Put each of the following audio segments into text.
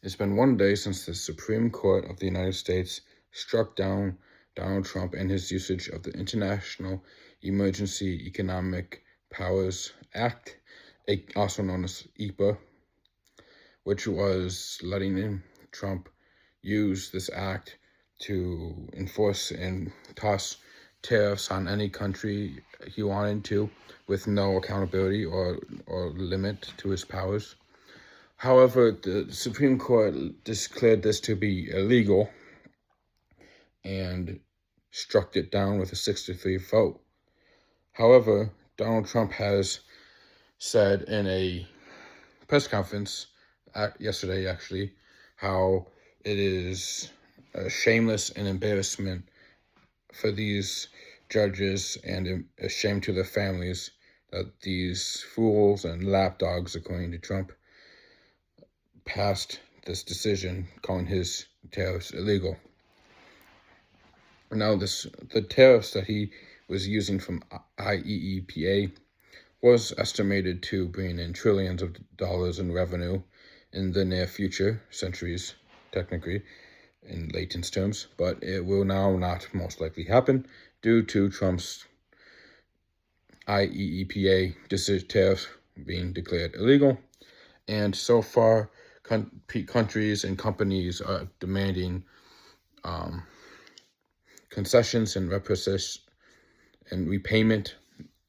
It's been 1 day since the Supreme Court of the United States struck down Donald Trump and his usage of the International Emergency Economic Powers Act, also known as EPA, which was letting Trump use this act to enforce and toss tariffs on any country he wanted to, with no accountability or limit to his powers. However, the Supreme Court declared this to be illegal and struck it down with a 6-3 vote. However, Donald Trump has said in a press conference yesterday, actually, how it is a shameless and embarrassment for these judges and a shame to their families that these fools and lapdogs, according to Trump, passed this decision calling his tariffs illegal. Now, the tariffs that he was using from IEEPA was estimated to bring in trillions of dollars in revenue in the near future, centuries, technically, in layman's terms, but it will now not most likely happen due to Trump's IEEPA tariffs being declared illegal. And so far, countries and companies are demanding concessions and repayment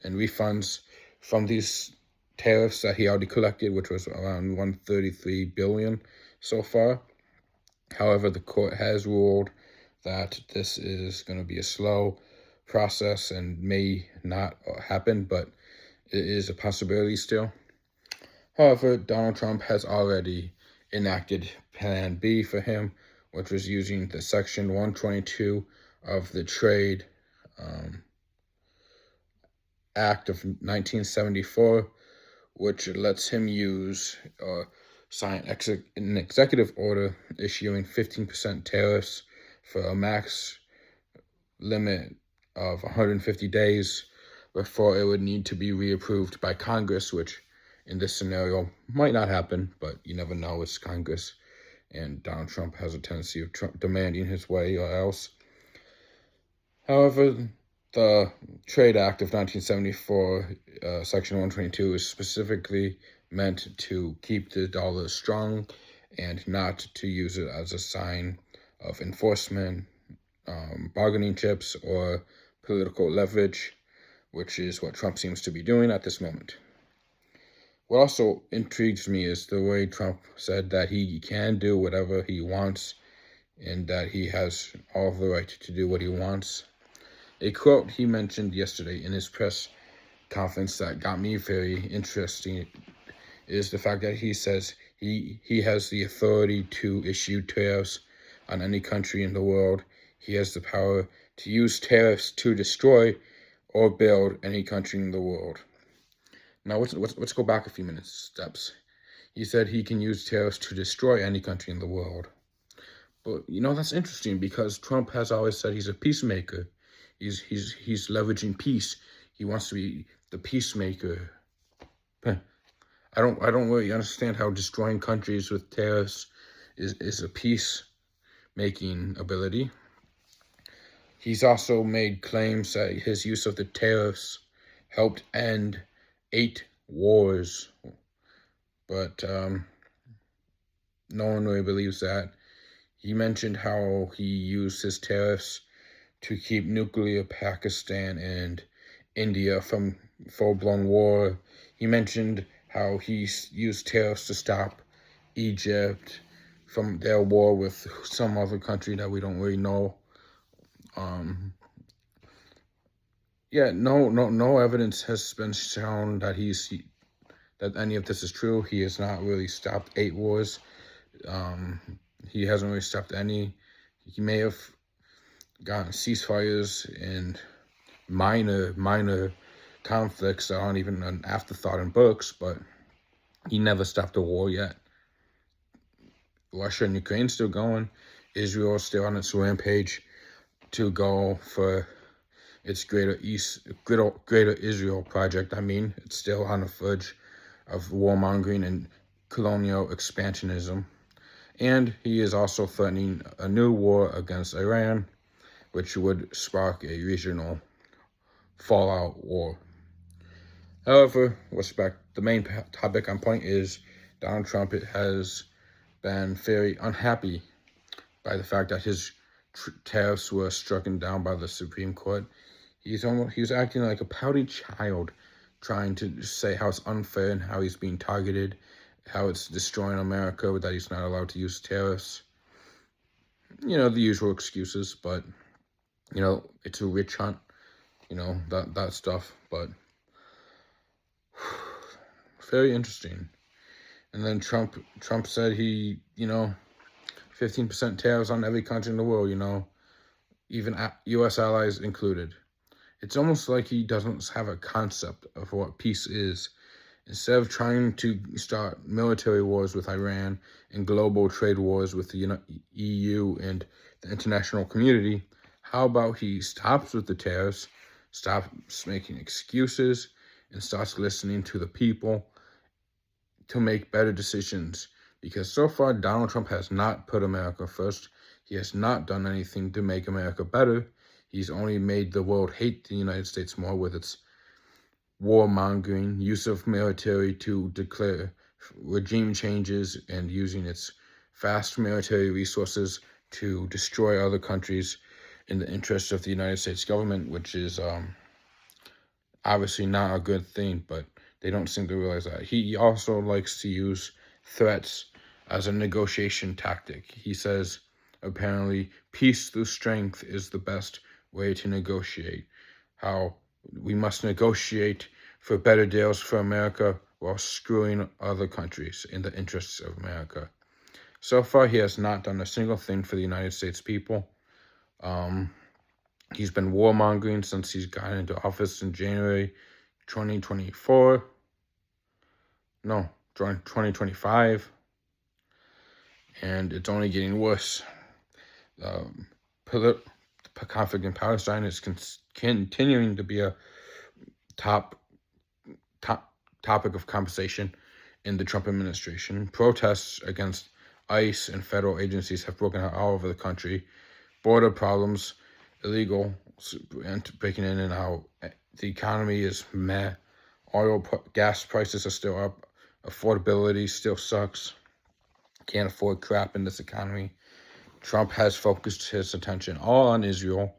and refunds from these tariffs that he already collected, which was around $133 billion so far. However, the court has ruled that this is going to be a slow process and may not happen, but it is a possibility still. However, Donald Trump has already enacted Plan B for him, which was using the Section 122 of the Trade Act of 1974, which lets him use or sign an executive order issuing 15% tariffs for a max limit of 150 days before it would need to be reapproved by Congress, which in this scenario might not happen, but you never know. It's Congress, and Donald Trump has a tendency of demanding his way or else. However, the Trade Act of 1974, Section 122, is specifically meant to keep the dollar strong and not to use it as a sign of enforcement, bargaining chips, or political leverage, which is what Trump seems to be doing at this moment. What also intrigues me is the way Trump said that he can do whatever he wants and that he has all the right to do what he wants. A quote he mentioned yesterday in his press conference that got me very interesting is the fact that he says he has the authority to issue tariffs on any country in the world. He has the power to use tariffs to destroy or build any country in the world. Now, let's go back a few steps. He said he can use tariffs to destroy any country in the world. But, that's interesting because Trump has always said he's a peacemaker. He's leveraging peace. He wants to be the peacemaker. I don't really understand how destroying countries with tariffs is a peace-making ability. He's also made claims that his use of the tariffs helped end 8 wars, but no one really believes that. He mentioned how he used his tariffs to keep nuclear Pakistan and India from full-blown war. He mentioned how he used tariffs to stop Egypt from their war with some other country that we don't really know. No evidence has been shown that that any of this is true. He has not really stopped 8 wars. He hasn't really stopped any. He may have gotten ceasefires and minor conflicts that aren't even an afterthought in books, but he never stopped a war yet. Russia and Ukraine still going. Israel is still on its rampage to go for its Greater Israel project. It's still on the verge of warmongering and colonial expansionism. And he is also threatening a new war against Iran, which would spark a regional fallout war. However, the main topic on point is Donald Trump has been very unhappy by the fact that his tariffs were stricken down by the Supreme Court. He was acting like a pouty child, trying to say how it's unfair and how he's being targeted, how it's destroying America, that he's not allowed to use tariffs. You know, the usual excuses, but, you know, it's a witch hunt, you know, that stuff, but very interesting. And then Trump said he, you know, 15% tariffs on every country in the world, you know, even U.S. allies included. It's almost like he doesn't have a concept of what peace is. Instead of trying to start military wars with Iran and global trade wars with the EU and the international community, how about he stops with the tariffs, stops making excuses, and starts listening to the people to make better decisions? Because so far, Donald Trump has not put America first. He has not done anything to make America better. He's only made the world hate the United States more with its warmongering, use of military to declare regime changes, and using its vast military resources to destroy other countries in the interest of the United States government, which is obviously not a good thing, but they don't seem to realize that. He also likes to use threats as a negotiation tactic. He says, apparently, peace through strength is the best way to negotiate. How we must negotiate for better deals for America while screwing other countries in the interests of America. So far, he has not done a single thing for the United States people. He's been warmongering since he's gotten into office in January 2024. No, 2025. And it's only getting worse. Conflict in Palestine is continuing to be a top topic of conversation in the Trump administration. Protests against ICE and federal agencies have broken out all over the country. Border problems, illegal breaking in and out. The economy is meh. Gas prices are still up. Affordability still sucks. Can't afford crap in this economy. Trump has focused his attention all on Israel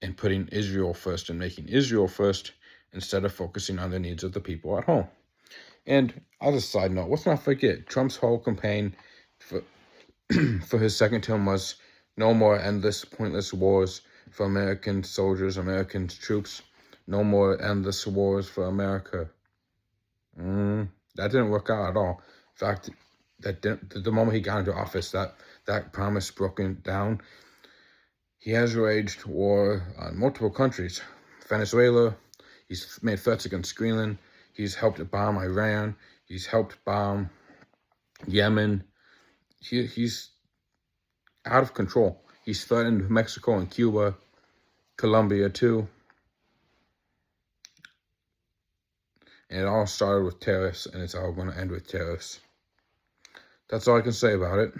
and putting Israel first and making Israel first instead of focusing on the needs of the people at home. And as a side note, let's not forget, Trump's whole campaign for his second term was no more endless, pointless wars for American soldiers, American troops. No more endless wars for America. That didn't work out at all. In fact, the moment he got into office, that promise broken down. He has waged war on multiple countries. Venezuela, he's made threats against Greenland. He's helped bomb Iran. He's helped bomb Yemen. He's out of control. He's threatened Mexico and Cuba, Colombia too. And it all started with tariffs, and it's all going to end with tariffs. That's all I can say about it.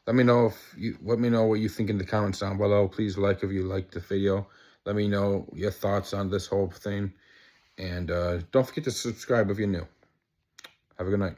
Let me know what you think in the comments down below. Please like if you liked the video. Let me know your thoughts on this whole thing. And don't forget to subscribe if you're new. Have a good night.